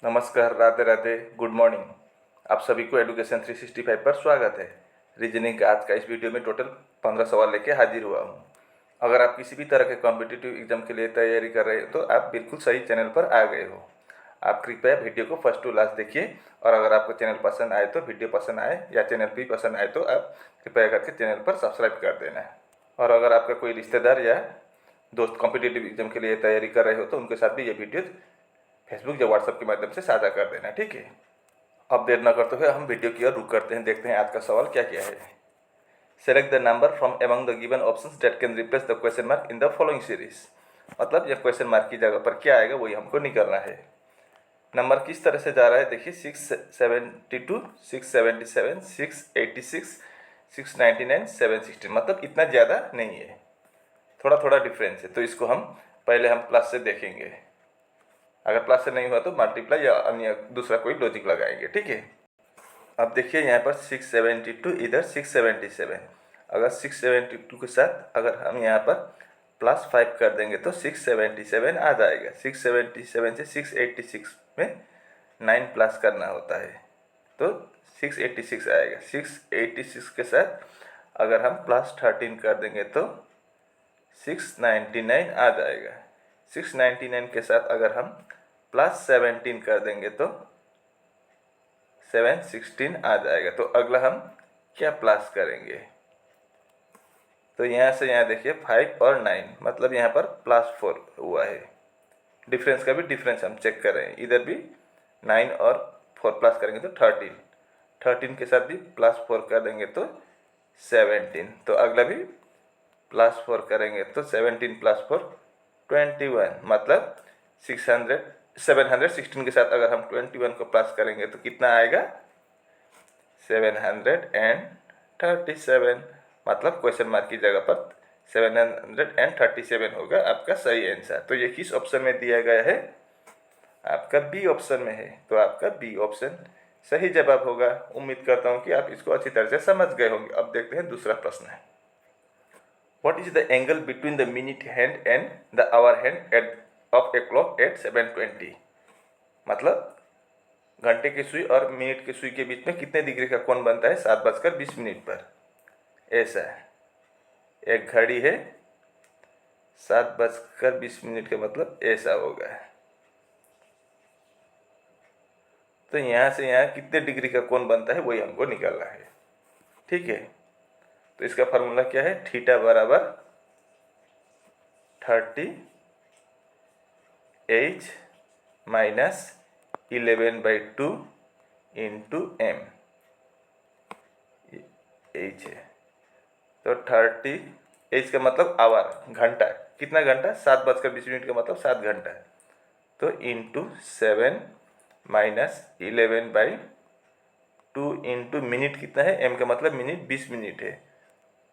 नमस्कार, Radhe Radhe, good morning. आप सभी को एडुकेशन 365 पर स्वागत है। रीजनिंग का आज का इस वीडियो में टोटल 15 सवाल लेके हाजिर हुआ हूँ। अगर आप किसी भी तरह के कॉम्पिटिटिव एग्जाम के लिए तैयारी कर रहे हो तो आप बिल्कुल सही चैनल पर आ गए हो। आप कृपया वीडियो को फर्स्ट टू लास्ट देखिए और अगर आपको चैनल पसंद आए तो वीडियो पसंद आए या चैनल भी पसंद आए तो आप कृपया करके चैनल पर सब्सक्राइब कर देना। और अगर आपका कोई रिश्तेदार या दोस्त कॉम्पिटिटिव एग्जाम के लिए तैयारी कर रहे हो तो उनके साथ भी ये वीडियो फेसबुक या व्हाट्सएप के माध्यम से साझा कर देना, ठीक है। अब देर न करते हुए हम वीडियो की ओर रुक करते हैं, देखते हैं आज का सवाल क्या क्या है। Select the number from among the given options that can replace the question mark in the following series. मतलब यह क्वेश्चन मार्क की जगह पर क्या आएगा वही हमको निकालना है। नंबर किस तरह से जा रहा है देखिए, 672, 677, 686, 699, 716, मतलब इतना ज़्यादा नहीं है, थोड़ा थोड़ा डिफरेंस है। तो इसको हम पहले प्लस से देखेंगे, अगर प्लस से नहीं हुआ तो मल्टीप्लाई या अन्य दूसरा कोई लॉजिक लगाएंगे, ठीक है। अब देखिए यहाँ पर 672, इधर 677। अगर 672 के साथ अगर हम यहाँ पर +5 कर देंगे तो 677 आ जाएगा। 677 से 686 में 9 प्लस करना होता है तो 686 आएगा। 686 के साथ अगर हम +13 कर देंगे तो 699 आ जाएगा। 699 के साथ अगर हम +17 कर देंगे तो 716 आ जाएगा। तो अगला हम क्या प्लस करेंगे, तो यहाँ से यहाँ देखिए 5 और 9, मतलब यहाँ पर +4 हुआ है। डिफरेंस का भी डिफरेंस हम चेक कर रहे हैं, इधर भी 9 और 4 प्लस करेंगे तो 13 के साथ भी +4 कर देंगे तो 17। तो अगला भी +4 करेंगे तो 17 + 4 21, मतलब 716 के साथ अगर हम 21 को प्लस करेंगे तो कितना आएगा, 737, मतलब क्वेश्चन मार्क की जगह पर 737 होगा आपका सही आंसर। तो ये किस ऑप्शन में दिया गया है, आपका बी ऑप्शन में है। तो आपका बी ऑप्शन सही जवाब होगा। उम्मीद करता हूँ कि आप इसको अच्छी तरह से समझ गए होंगे। अब देखते हैं दूसरा प्रश्न है, What is the angle between the minute hand and the hour hand of a clock at 7:20? मतलब घंटे की सुई और मिनट की सुई के बीच में कितने डिग्री का कोण बनता है 7:20 पर। ऐसा है, एक घड़ी है, 7:20 का मतलब ऐसा होगा। तो यहाँ से यहाँ कितने डिग्री का कोण बनता है वही हमको निकालना है, ठीक है। तो इसका फॉर्मूला क्या है, थीटा बराबर 30h - 11/2 इंटू m, एच है। तो 30h का मतलब आवर, घंटा, कितना घंटा, 7:20 का मतलब 7 घंटा। तो इंटू 7 - 11/2 इंटू मिनट कितना है, m का मतलब मिनट, 20 मिनट है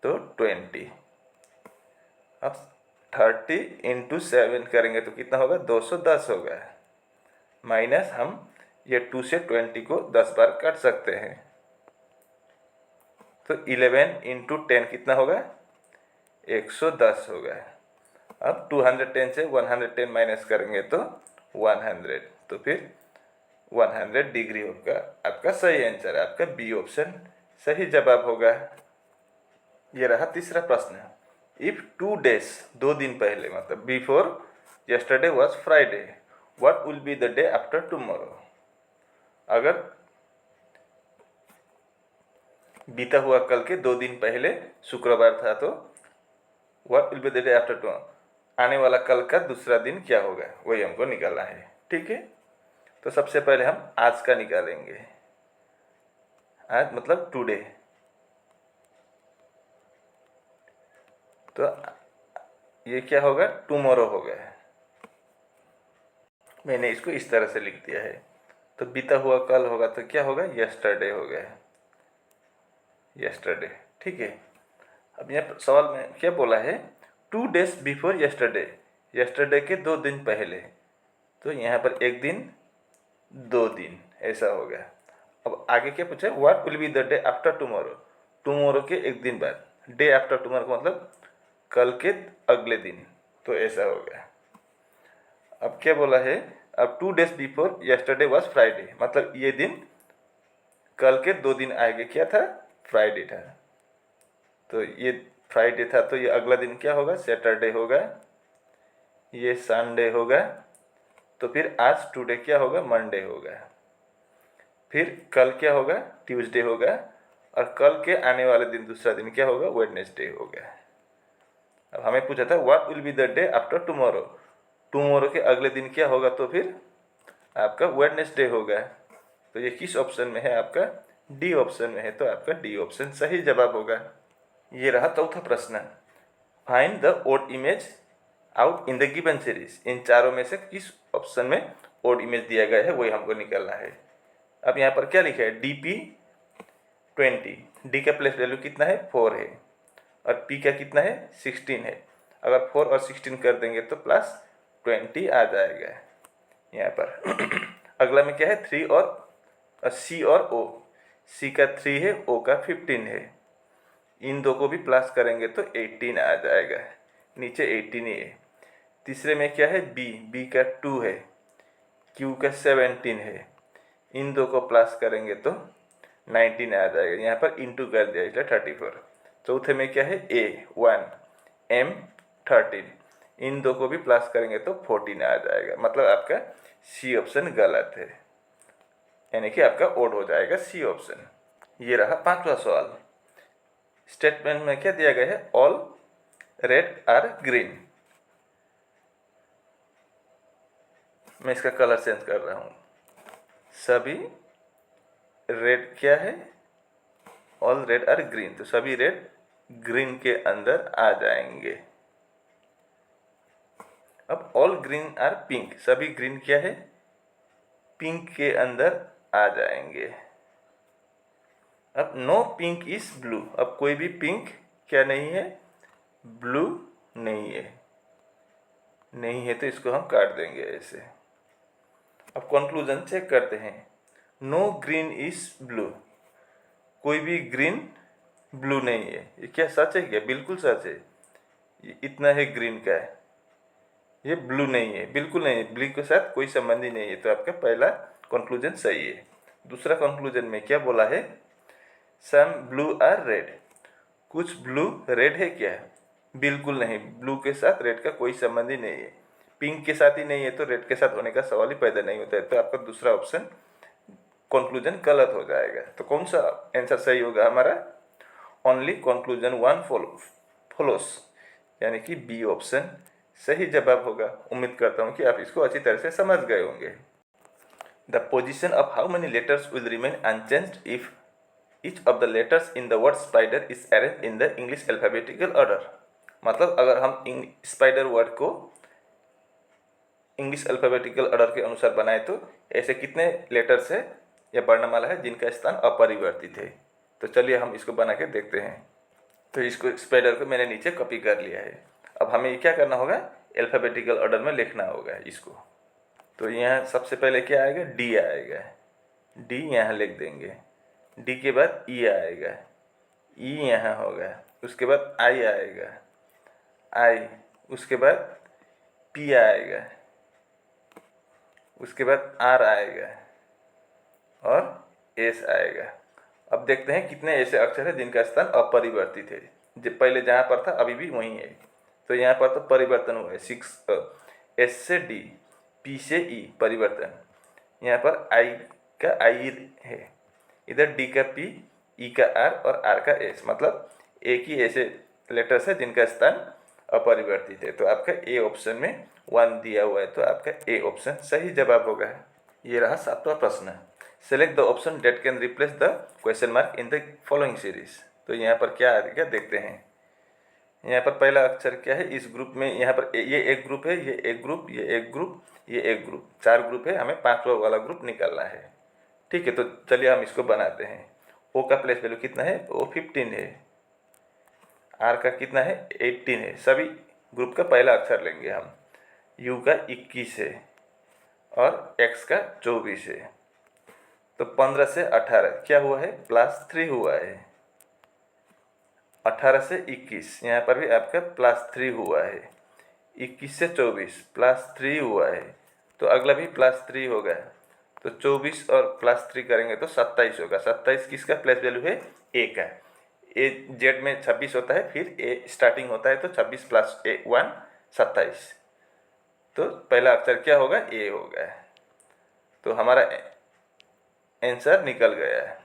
तो 20। अब 30 इंटू 7 करेंगे तो कितना होगा, 210 होगा। माइनस हम ये 2 से 20 को 10 बार काट सकते हैं तो 11 इंटू 10 कितना होगा, 110 होगा। अब 210 से 110 माइनस करेंगे तो 100, तो फिर 100 डिग्री होगा। आपका सही आंसर है, आपका बी ऑप्शन सही जवाब होगा। ये रहा तीसरा प्रश्न। इफ 2 days, 2 दिन पहले, मतलब before yesterday was Friday, what will be the day after tomorrow? अगर बीता हुआ कल के 2 दिन पहले शुक्रवार था तो what will be the day after tomorrow, आने वाला कल का दूसरा दिन क्या होगा वही हमको निकालना है, ठीक है। तो सबसे पहले हम आज का निकालेंगे, आज मतलब टुडे। तो ये क्या होगा, टुमारो होगा। मैंने इसको इस तरह से लिख दिया है। तो बीता हुआ कल होगा तो क्या होगा, यस्टरडे होगा, यस्टरडे, ठीक है। अब यहाँ सवाल में क्या बोला है, 2 days बिफोर यस्टरडे, यस्टरडे के 2 दिन पहले। तो यहाँ पर एक दिन, 2 दिन, ऐसा होगा। अब आगे क्या पूछा, what will be the day after tomorrow, tomorrow के एक दिन बाद, डे आफ्टर टुमारो का मतलब कल के अगले दिन, तो ऐसा होगा। अब क्या बोला है, अब 2 days before yesterday was Friday, मतलब ये दिन कल के 2 दिन आगे क्या था, फ्राइडे था। तो ये फ्राइडे था तो ये अगला दिन क्या होगा, सैटरडे होगा, ये संडे होगा, तो फिर आज टुडे क्या होगा, मंडे होगा, फिर कल क्या होगा, ट्यूसडे होगा, और कल के आने वाले दिन दूसरा दिन क्या होगा, वेडनेसडे होगा। अब हमें पूछा था what will be the day after tomorrow, tomorrow के अगले दिन क्या होगा, तो फिर आपका वेडनेसडे होगा। तो ये किस ऑप्शन में है, आपका डी ऑप्शन में है, तो आपका डी ऑप्शन सही जवाब होगा। ये रहा चौथा प्रश्न, find the odd image out in the given series. इन चारों में से किस ऑप्शन में ओड इमेज दिया गया है वही हमको निकालना है। अब यहाँ पर क्या लिखा है, DP 20, डी का प्लेस वैल्यू कितना है, 4 है, और P का कितना है, 16 है। अगर 4 और 16 कर देंगे तो प्लस 20 आ जाएगा यहाँ पर। अगला में क्या है, 3 और C और O, C का 3 है, O का 15 है, इन दो को भी प्लस करेंगे तो 18 आ जाएगा, नीचे 18 ही है। तीसरे में क्या है, B का 2 है, Q का 17 है, इन दो को प्लस करेंगे तो 19 आ जाएगा, यहाँ पर इंटू कर दिया इसलिए 34। चौथे में क्या है, A 1, M 13, इन दो को भी प्लस करेंगे तो 14 आ जाएगा, मतलब आपका C ऑप्शन गलत है, यानी कि आपका ओड हो जाएगा C ऑप्शन। ये रहा पांचवा सवाल, स्टेटमेंट में क्या दिया गया है, ऑल रेड आर ग्रीन। मैं इसका कलर चेंज कर रहा हूँ, सभी रेड क्या है, ऑल रेड आर ग्रीन, तो सभी रेड ग्रीन के अंदर आ जाएंगे। अब ऑल ग्रीन आर पिंक, सभी ग्रीन क्या है, पिंक के अंदर आ जाएंगे। अब नो पिंक इज ब्लू, अब कोई भी पिंक क्या नहीं है, ब्लू नहीं है, नहीं है तो इसको हम काट देंगे ऐसे। अब कंक्लूजन चेक करते हैं, नो ग्रीन इज ब्लू, कोई भी ग्रीन ब्लू नहीं है, ये क्या सच है, क्या बिल्कुल सच है, ये इतना है ग्रीन का है, ये ब्लू नहीं है, बिल्कुल नहीं है, ब्लू के साथ कोई संबंध ही नहीं है, तो आपका पहला कंक्लूजन सही है। दूसरा कंक्लूजन में क्या बोला है, सम ब्लू आर रेड, कुछ ब्लू रेड है क्या, बिल्कुल नहीं, ब्लू के साथ रेड का कोई संबंध ही नहीं है, पिंक के साथ ही नहीं है तो रेड के साथ होने का सवाल ही पैदा नहीं होता है, तो आपका दूसरा ऑप्शन कंक्लूजन गलत हो जाएगा। तो कौन सा आंसर सही होगा हमारा, ओनली कंक्लूजन 1 फॉलोस, यानी कि बी ऑप्शन सही जवाब होगा। उम्मीद करता हूँ कि आप इसको अच्छी तरह से समझ गए होंगे। The position of how many letters will remain unchanged if each of the letters in the word spider is arranged in the English alphabetical order. मतलब अगर हम स्पाइडर वर्ड को इंग्लिश अल्फाबेटिकल ऑर्डर के अनुसार बनाए तो ऐसे कितने लेटर्स है या वर्णमाला है जिनका स्थान अपरिवर्तित है। तो चलिए हम इसको बना के देखते हैं। तो इसको स्पाइडर को मैंने नीचे कॉपी कर लिया है। अब हमें क्या करना होगा, अल्फाबेटिकल ऑर्डर में लिखना होगा इसको। तो यहाँ सबसे पहले क्या आएगा, डी आएगा, डी यहाँ लिख देंगे, डी के बाद ई आएगा, ई यहाँ होगा, उसके बाद आई आएगा, आई, उसके बाद पी आएगा, उसके बाद आर आएगा और एस आएगा। अब देखते हैं कितने ऐसे अक्षर है जिनका स्थान अपरिवर्तित है। पहले जहाँ पर था अभी भी वहीं है, तो यहाँ पर तो परिवर्तन हुआ है, 6 एस से डी, पी से ई परिवर्तन, यहाँ पर आई का आई है, इधर डी का पी, ई का आर और आर का एस, मतलब एक ही ऐसे लेटर्स है जिनका स्थान अपरिवर्तित है। तो आपका ए ऑप्शन में 1 दिया हुआ है, तो आपका ए ऑप्शन सही जवाब होगा। ये रहा सातवां प्रश्न, select the option date can replace the question mark in the following series. तो यहाँ पर क्या आएगा देखते हैं। यहाँ पर पहला अक्षर क्या है इस ग्रुप में, यहाँ पर ये एक ग्रुप है, ये एक ग्रुप, ये एक ग्रुप, ये एक ग्रुप, 4 ग्रुप है, हमें 5वां वाला ग्रुप निकालना है। ठीक है, तो चलिए हम इसको बनाते हैं। ओ का प्लेस वैल्यू कितना है, ओ 15 है, आर का कितना है 18 है, सभी ग्रुप का पहला अक्षर लेंगे हम, यू का 21 है और एक्स का 24 है। तो 15 से 18 क्या हुआ है, +3 हुआ है, 18 से 21 यहाँ पर भी आपका +3 हुआ है, 21 से 24 +3 हुआ है, तो अगला भी +3 होगा, तो 24 और +3 करेंगे तो 27 होगा। 27 किसका प्लेस वैल्यू है? ए का। ए जेड में 26 होता है, फिर ए स्टार्टिंग होता है, तो 26 + 1 27। तो पहला अक्षर क्या होगा? ए होगा। तो हमारा आंसर निकल गया है।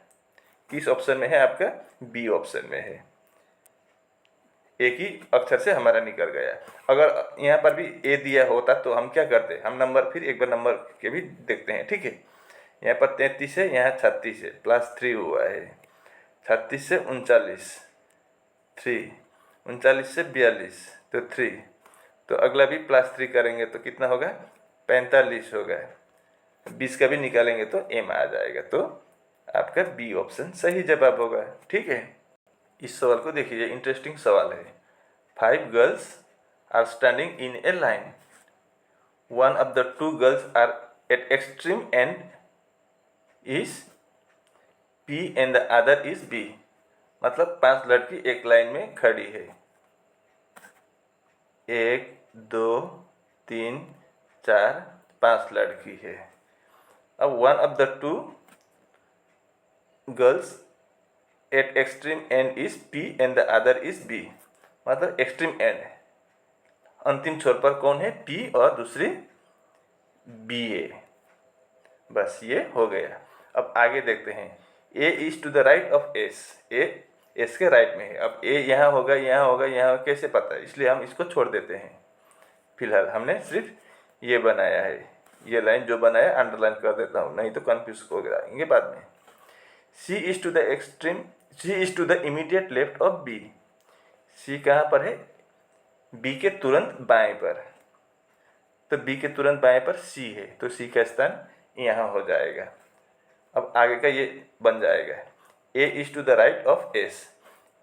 किस ऑप्शन में है आपका? बी ऑप्शन में है। एक ही अक्षर से हमारा निकल गया। अगर यहाँ पर भी ए दिया होता तो हम क्या करते? हम नंबर फिर एक बार नंबर के भी देखते हैं, ठीक है। यहाँ पर 33 है, यहाँ 36 है, +3 हुआ है। 36 से 39, 3, 39 से 42, तो 3। तो अगला भी +3 करेंगे तो कितना होगा? 45 होगा। 20 का भी निकालेंगे तो एम आ जाएगा। तो आपका बी ऑप्शन सही जवाब होगा, ठीक है। इस सवाल को देखिए, इंटरेस्टिंग सवाल है। 5 girls are standing in a line. One of the 2 girls are at extreme end is P and the other is B। मतलब 5 लड़की एक लाइन में खड़ी है। 1, 2, 3, 4, 5 लड़की है। अब one of the 2 girls at extreme end is P and the other is B। मतलब एक्सट्रीम एंड, अंतिम छोर पर कौन है? P और दूसरी B है। बस ये हो गया। अब आगे देखते हैं। A is to the right of S। A S के राइट में है। अब A यहाँ होगा, यहाँ होगा, यहाँ कैसे पता है? इसलिए हम इसको छोड़ देते हैं। फिलहाल हमने सिर्फ ये बनाया है, ये लाइन जो बनाया अंडरलाइन कर देता हूँ, नहीं तो कन्फ्यूज हो जाएंगे बाद में। C is to the extreme, C is to the immediate left of B। C कहाँ पर है? B के तुरंत बाएं पर। तो B के तुरंत बाएं पर C है, तो C का स्थान यहाँ हो जाएगा। अब आगे का ये बन जाएगा। A is to the right of S।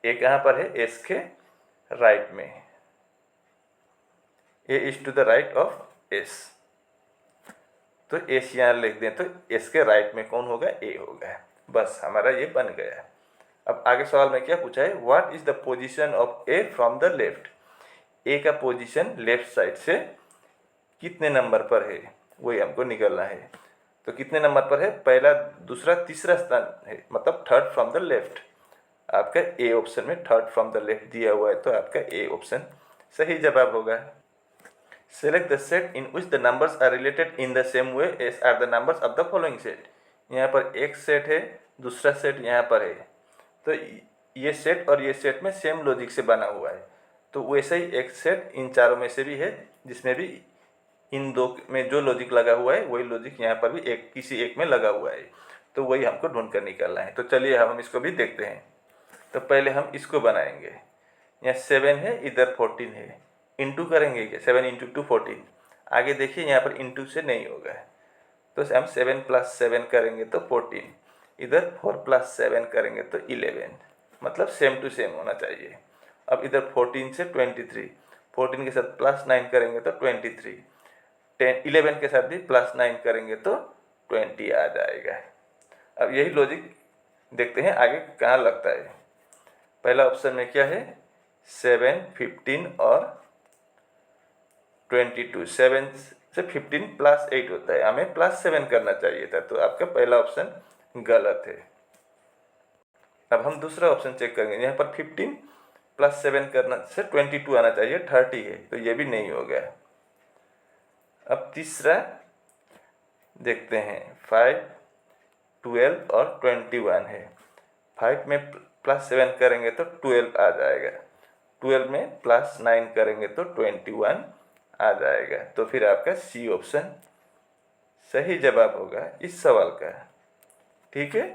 A कहाँ पर है? S के राइट में। A is to the right of S। तो S यहाँ लिख दें तो S के राइट में कौन होगा? A होगा। बस हमारा ये बन गया। अब आगे सवाल में क्या पूछा है? What is the position of A from the left. A का पोजीशन लेफ्ट साइड से कितने नंबर पर है, वही हमको निकालना है। तो कितने नंबर पर है? पहला, दूसरा, तीसरा स्थान है, मतलब थर्ड फ्रॉम द लेफ्ट। आपका ए ऑप्शन में थर्ड फ्रॉम द लेफ्ट दिया हुआ है, तो आपका ए ऑप्शन सही जवाब होगा। Select the set in which the numbers are related in the same way as are the numbers of the following set. यहाँ पर एक सेट है, दूसरा सेट यहाँ पर है, तो ये सेट और ये सेट में सेम लॉजिक से बना हुआ है। तो वैसे ही एक सेट इन चारों में से भी है, जिसमें भी इन दो में जो लॉजिक लगा हुआ है वही लॉजिक यहाँ पर भी एक किसी एक में लगा हुआ है। तो वही हमको ढूंढ कर निकालना है। तो चलिए हम इसको भी देखते हैं। तो पहले हम इसको बनाएंगे। यहाँ 7 है, इधर 14 है, इंटू करेंगे क्या? 7 × 2 14। आगे देखिए यहाँ पर इंटू से नहीं होगा, तो हम 7 + 7 करेंगे तो 14, इधर 4 + 7 करेंगे तो 11, मतलब सेम टू सेम होना चाहिए। अब इधर 14 से 23, 14 के साथ +9 करेंगे तो 23, 11 के साथ भी +9 करेंगे तो 20 आ जाएगा। अब यही लॉजिक देखते हैं आगे कहाँ लगता है। पहला ऑप्शन में क्या है? 7, 15 और 22। 7 से 15 + 8 होता है, हमें +7 करना चाहिए था, तो आपका पहला ऑप्शन गलत है। अब हम दूसरा ऑप्शन चेक करेंगे। यहाँ पर 15 + 7 करना से 22 आना चाहिए, 30 है, तो ये भी नहीं होगा। अब तीसरा देखते हैं। 5, 12 और 21 है। 5 में +7 करेंगे तो 12 आ जाएगा, 12 में +9 करेंगे तो 21 आ जाएगा। तो फिर आपका सी ऑप्शन सही जवाब होगा इस सवाल का, ठीक है।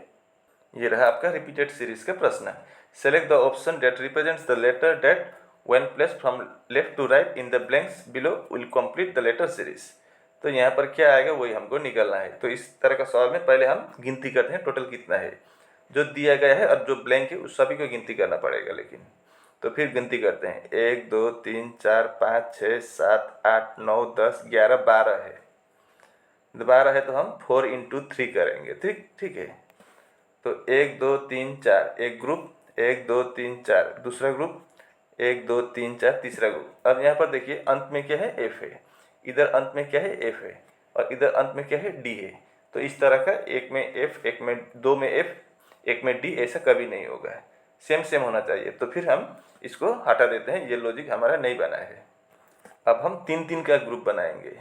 ये रहा आपका रिपीटेड सीरीज का प्रश्न। Select the option that represents the letter that when placed from left to right in the blanks below will complete the letter series. तो यहाँ पर क्या आएगा वही हमको निकालना है। तो इस तरह का सवाल में पहले हम गिनती करते हैं टोटल कितना है, जो दिया गया है और जो ब्लैंक है उस सभी को गिनती करना पड़ेगा। लेकिन तो फिर गिनती करते हैं। 1, 2, 3, 4, 5, 6, 7, 8, 9, 10, 11, 12 है। 12 है तो हम 4 × 3 करेंगे, ठीक है। तो 1, 2, 3, 4 एक ग्रुप, 1, 2, 3, 4 दूसरा ग्रुप, 1, 2, 3, 4 तीसरा ग्रुप। अब यहाँ पर देखिए अंत में क्या है? F है। इधर अंत में क्या है? F है। और इधर अंत में क्या है, डी है। तो इस तरह का एक में एफ, एक में, दो में एफ, एक में डी, ऐसा कभी नहीं होगा, सेम सेम होना चाहिए। तो फिर हम इसको हटा देते हैं, ये लॉजिक हमारा नहीं बना है। अब हम 3-3 का ग्रुप बनाएंगे,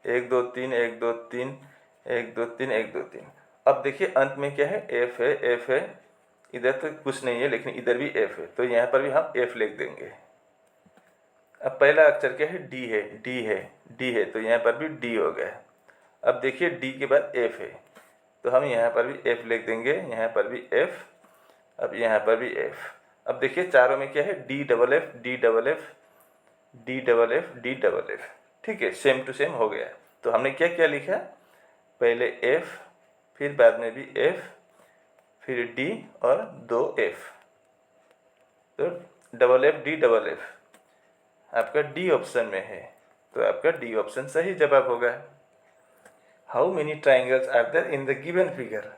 1 2 3 1 2 3 1 2 3 1 2 3। अब देखिए अंत में क्या है, एफ है, एफ है, इधर तो कुछ नहीं है लेकिन इधर भी एफ है, तो यहाँ पर भी हम एफ लिख देंगे। अब पहला अक्षर क्या है, डी है, डी है, डी है, तो यहाँ पर भी डी हो गया। अब देखिए डी के बाद एफ है, तो हम यहाँ पर भी एफ लिख देंगे, यहाँ पर भी एफ, अब यहाँ पर भी एफ। अब देखिए चारों में क्या है, D double F, D double F, D double F, D double F. ठीक है, सेम टू सेम हो गया। तो हमने क्या क्या लिखा, पहले एफ, फिर बाद में भी एफ, फिर डी और 2 एफ। तो double F, D double F आपका डी ऑप्शन में है, तो आपका डी ऑप्शन सही जवाब होगा। How many triangles are there in the given figure.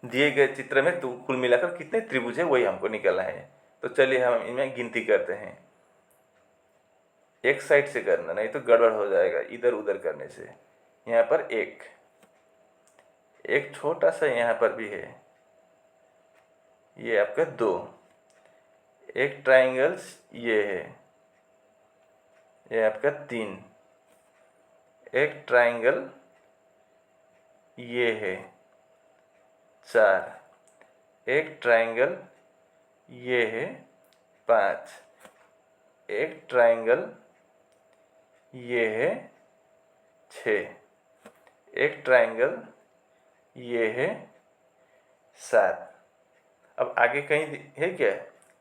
दिए गए चित्र में तो कुल मिलाकर कितने त्रिभुज है वही हमको निकालना है। तो चलिए हम इनमें गिनती करते हैं। एक साइड से करना, नहीं तो गड़बड़ हो जाएगा इधर उधर करने से। यहाँ पर एक छोटा सा यहाँ पर भी है, ये आपका 2। एक ट्राइंगल्स ये है, ये आपका 3। एक ट्राइंगल ये है 4। एक ट्राइंगल ये है 5। एक ट्राइंगल ये है 6। एक ट्राइंगल ये है 7। अब आगे कहीं है क्या,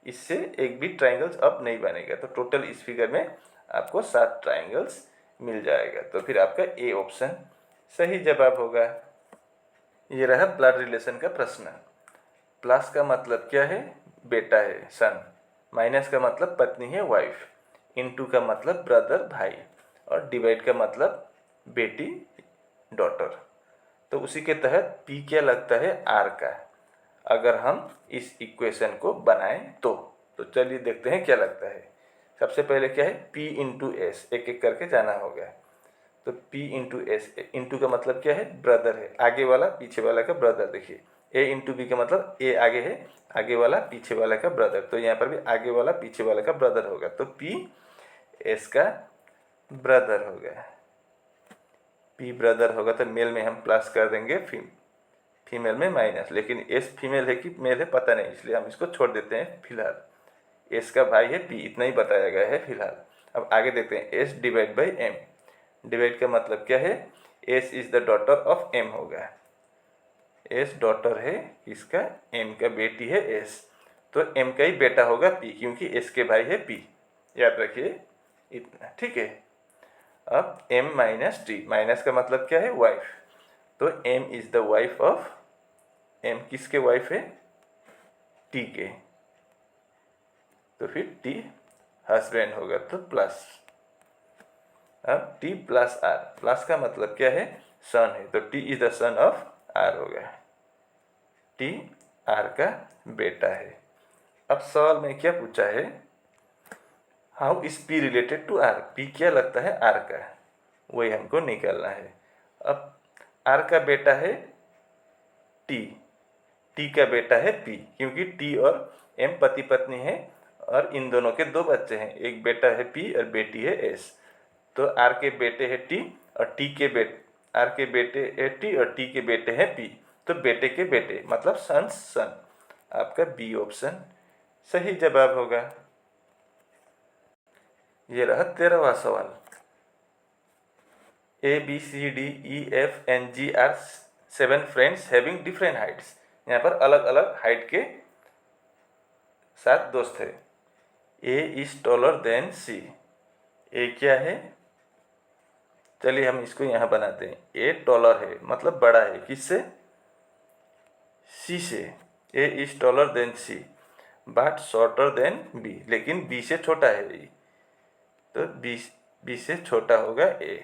इससे एक भी ट्राइंगल्स अब नहीं बनेगा, तो टोटल इस फिगर में आपको 7 ट्राइंगल्स मिल जाएगा। तो फिर आपका ए ऑप्शन सही जवाब होगा। ये रहा ब्लड रिलेशन का प्रश्न। प्लस का मतलब क्या है, बेटा है, सन। माइनस का मतलब पत्नी है, वाइफ। इनटू का मतलब ब्रदर, भाई। और डिवाइड का मतलब बेटी, डॉटर। तो उसी के तहत पी क्या लगता है, आर का, अगर हम इस इक्वेशन को बनाएं तो चलिए देखते हैं क्या लगता है। सबसे पहले क्या है, P इंटू एस, एक एक करके जाना होगा। तो P इंटू एस, इंटू का मतलब क्या है, ब्रदर है, आगे वाला पीछे वाला का ब्रदर। देखिए A इंटू बी का मतलब A आगे है, आगे वाला पीछे वाला का ब्रदर, तो यहाँ पर भी आगे वाला पीछे वाला का ब्रदर होगा। तो P एस का ब्रदर होगा, P ब्रदर होगा, तो मेल में हम प्लस कर देंगे, फीमेल में माइनस। लेकिन एस फीमेल है कि मेल है पता नहीं, इसलिए हम इसको छोड़ देते हैं फिलहाल। एस का भाई है पी, इतना ही बताया गया है फिलहाल। अब आगे देखते हैं, S divide by M. Divide का मतलब क्या है, S is the daughter of M होगा। एस डॉटर है इसका, एम का बेटी है एस, तो एम का ही बेटा होगा पी, क्योंकि एस के भाई है पी, याद रखिए इतना। ठीक है, अब एम माइनस टी, माइनस का मतलब क्या है, वाइफ। तो M is the wife of, M किसके वाइफ है, टी के, तो फिर टी हस्बैंड होगा, तो प्लस। अब टी प्लस आर, प्लस का मतलब क्या है, सन है, तो T is the son of R होगा, टी आर का बेटा है। अब सवाल में क्या पूछा है, how is P related to R, P क्या लगता है आर का, वही हमको निकालना है। अब आर का बेटा है टी, टी का बेटा है पी, क्योंकि टी और एम पति पत्नी है और इन दोनों के 2 बच्चे हैं, एक बेटा है पी और बेटी है एस। तो आर के बेटे है टी और टी के बेटे, आर के बेटे है टी और टी के बेटे हैं पी, तो बेटे के बेटे मतलब सन सन। आपका बी ऑप्शन सही जवाब होगा। ये रहा 13वां सवाल। A B C D E F and G are 7 friends having different heights. यहाँ पर अलग अलग हाइट के 7 दोस्त है। A is taller than C, A क्या है, चलिए हम इसको यहाँ बनाते हैं। ए टॉलर है मतलब बड़ा है, किससे, सी से। A is taller than C but shorter than B, लेकिन बी से छोटा है ये, तो बी से छोटा होगा A.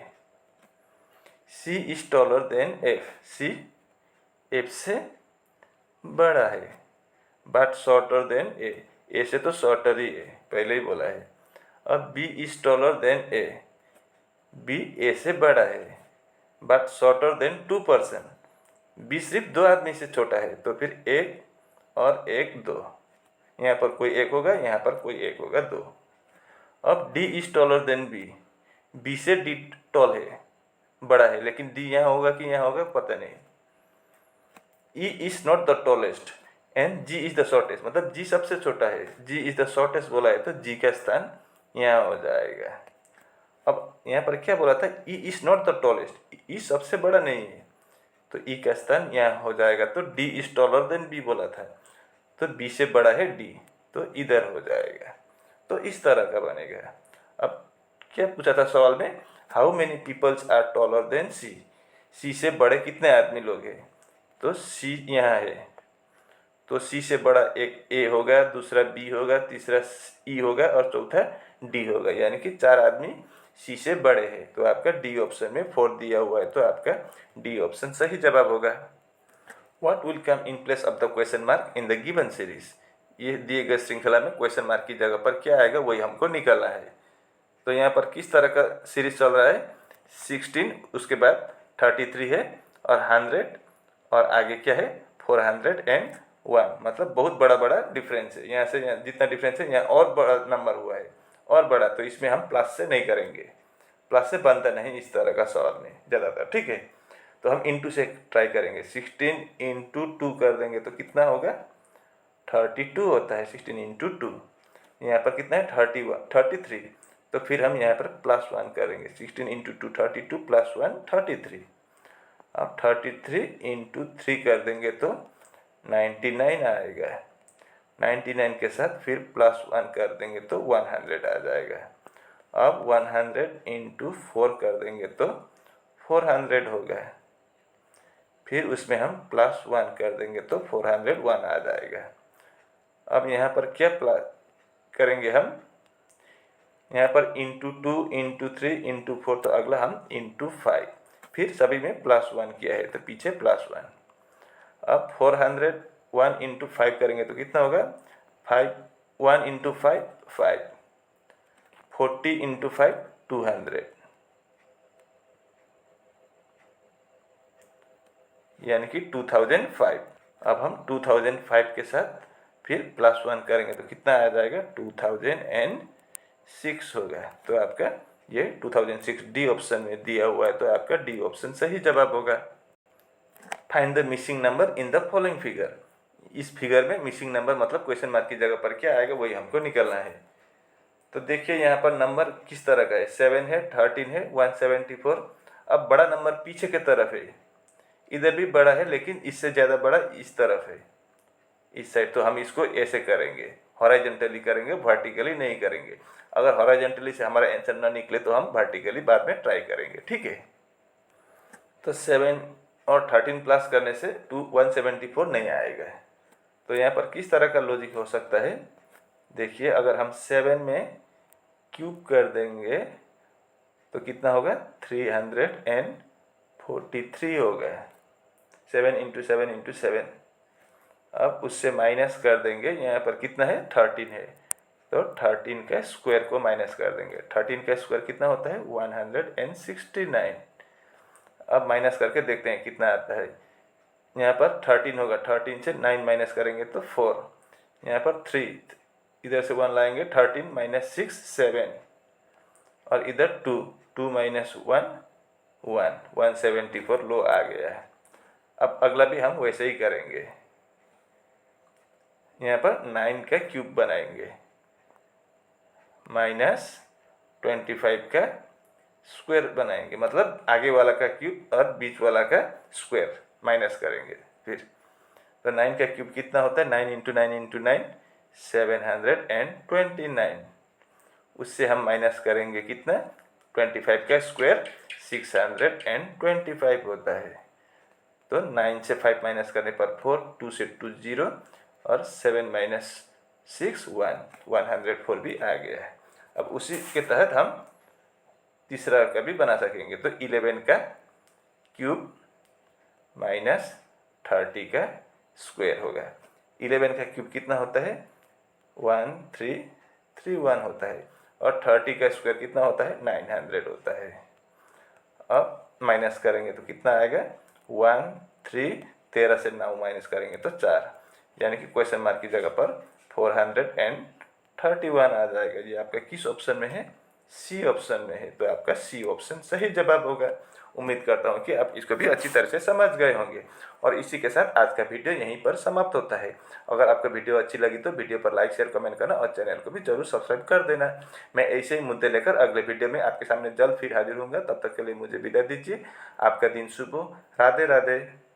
C is taller than F, C F से बड़ा है, बट शॉर्टर देन ए से तो शॉर्टर ही है, पहले ही बोला है। अब B is taller than A, B A से बड़ा है, but shorter than 2 person. B सिर्फ 2 आदमी से छोटा है, तो फिर 1 और 1 2, यहाँ पर कोई 1 होगा, यहाँ पर कोई 1 होगा, 2। अब D is taller than B, B से डी टॉल है, बड़ा है, लेकिन डी यहाँ होगा कि यहाँ होगा पता नहीं। E is not the tallest and G is the shortest, मतलब जी सबसे छोटा है, जी इज द शॉर्टेस्ट बोला है, तो जी का स्थान यहाँ हो जाएगा। अब यहाँ पर क्या बोला था, E is not the tallest, E सबसे बड़ा नहीं है, तो ई का स्थान यहाँ हो जाएगा। तो D is taller than B बोला था, तो बी से बड़ा है डी, तो इधर हो जाएगा। तो इस तरह का बनेगा। अब क्या पूछा था सवाल में, how many peoples are taller than C, C से बड़े कितने आदमी लोग हैं, तो सी यहाँ है, तो सी से बड़ा एक ए होगा, दूसरा बी होगा, तीसरा ई होगा और चौथा डी होगा, यानी कि 4 आदमी सी से बड़े हैं। तो आपका डी ऑप्शन में 4 दिया हुआ है, तो आपका डी ऑप्शन सही जवाब होगा। What will come in place of the question mark in the given series, ये दिए गए श्रृंखला में क्वेश्चन मार्क की जगह पर क्या आएगा वही हमको निकालना है। तो यहाँ पर किस तरह का सीरीज चल रहा है, 16, उसके बाद 33 है और 100 और आगे क्या है 401, मतलब बहुत बड़ा बड़ा डिफरेंस है। यहाँ से यहाँ जितना डिफरेंस है यहाँ और बड़ा नंबर हुआ है और बड़ा, तो इसमें हम प्लस से नहीं करेंगे, प्लस से बनता नहीं इस तरह का सवाल में ज़्यादातर, ठीक है। तो हम इंटू से ट्राई करेंगे, 16 इंटू 2 कर देंगे तो कितना होगा 32 होता है, 16 इंटू 2, यहाँ पर कितना है 33, तो फिर हम यहाँ पर +1 करेंगे, 16 इंटू 2 32 +1 33। अब 33 इंटू 3 कर देंगे तो 99 आएगा, 99 के साथ फिर +1 कर देंगे तो 100 आ जाएगा। अब 100 इंटू 4 कर देंगे तो 400 होगा, फिर उसमें हम +1 कर देंगे तो 401 आ जाएगा। अब यहाँ पर क्या करेंगे हम, यहाँ पर इंटू 2 इंटू 3 इंटू 4, तो अगला हम इंटू 5, फिर सभी में +1 किया है तो पीछे +1। अब 401 इंटू 5 करेंगे तो कितना होगा 1 इंटू 5 5, 40 इंटू 5 200, यानी कि 2005। अब हम 2005 के साथ फिर +1 करेंगे तो कितना आ जाएगा 2006 होगा, तो आपका ये 2006 डी ऑप्शन में दिया हुआ है, तो आपका डी ऑप्शन सही जवाब होगा। Find the missing number in the following figure, इस फिगर में मिसिंग नंबर मतलब क्वेश्चन मार्क की जगह पर क्या आएगा वही हमको निकलना है। तो देखिए यहाँ पर नंबर किस तरह का है, 7 है, 13 है, 174। अब बड़ा नंबर पीछे की तरफ है, इधर भी बड़ा है लेकिन इससे ज़्यादा बड़ा इस तरफ है, इस साइड, तो हम इसको ऐसे करेंगे, हॉरिजॉन्टली करेंगे, वर्टिकली नहीं करेंगे। अगर हॉरिजॉन्टली से हमारा आंसर ना निकले तो हम वर्टिकली बाद में ट्राई करेंगे, ठीक है। तो 7 और 13 प्लस करने से 174 नहीं आएगा। तो यहाँ पर किस तरह का लॉजिक हो सकता है, देखिए अगर हम 7 में क्यूब कर देंगे तो कितना होगा 343 होगा, 7 इंटू 7 इंटू 7। अब उससे माइनस कर देंगे, यहाँ पर कितना है 13 है, तो 13 का स्क्वायर को माइनस कर देंगे, 13 का स्क्वायर कितना होता है 169। अब माइनस करके देखते हैं कितना आता है, यहाँ पर 13 होगा, 13 से 9 माइनस करेंगे तो 4, यहाँ पर 3, इधर से 1 लाएंगे, 13 माइनस 6 7, और इधर 2 2 माइनस 1 1, 174 लो आ गया है। अब अगला भी हम वैसे ही करेंगे, यहाँ पर 9 का क्यूब बनाएंगे, -25 का स्क्वायर बनाएंगे, मतलब आगे वाला का क्यूब और बीच वाला का स्क्वायर माइनस करेंगे फिर। तो 9 का क्यूब कितना होता है 9 इंटू 9 इंटू 9 729, उससे हम माइनस करेंगे कितना 25 का स्क्वायर 625 होता है। तो 9 से 5 माइनस करने पर 4, 2 से 2 0 और 7 माइनस 6 1, 104 भी आ गया है। अब उसी के तहत हम तीसरा का भी बना सकेंगे, तो 11 का क्यूब माइनस 30 का स्क्वायर होगा। 11 का क्यूब कितना होता है 1331 होता है, और 30 का स्क्वायर कितना होता है 900 होता है। अब माइनस करेंगे तो कितना आएगा 1 3, 13 से 9 माइनस करेंगे तो 4, यानी कि क्वेश्चन मार्क की जगह पर 431 आ जाएगा। ये आपका किस ऑप्शन में है? सी ऑप्शन में है, तो आपका सी ऑप्शन सही जवाब होगा। उम्मीद करता हूँ कि आप इसको भी अच्छी तरह से समझ गए होंगे। और इसी के साथ आज का वीडियो यहीं पर समाप्त होता है। अगर आपको वीडियो अच्छी लगी तो वीडियो पर लाइक शेयर कमेंट करना और चैनल को भी जरूर सब्सक्राइब कर देना। मैं ऐसे ही मुद्दे लेकर अगले वीडियो में आपके सामने जल्द फिर हाजिर होऊंगा। तब तक के लिए मुझे विदा दीजिए। आपका दिन शुभ हो। राधे राधे।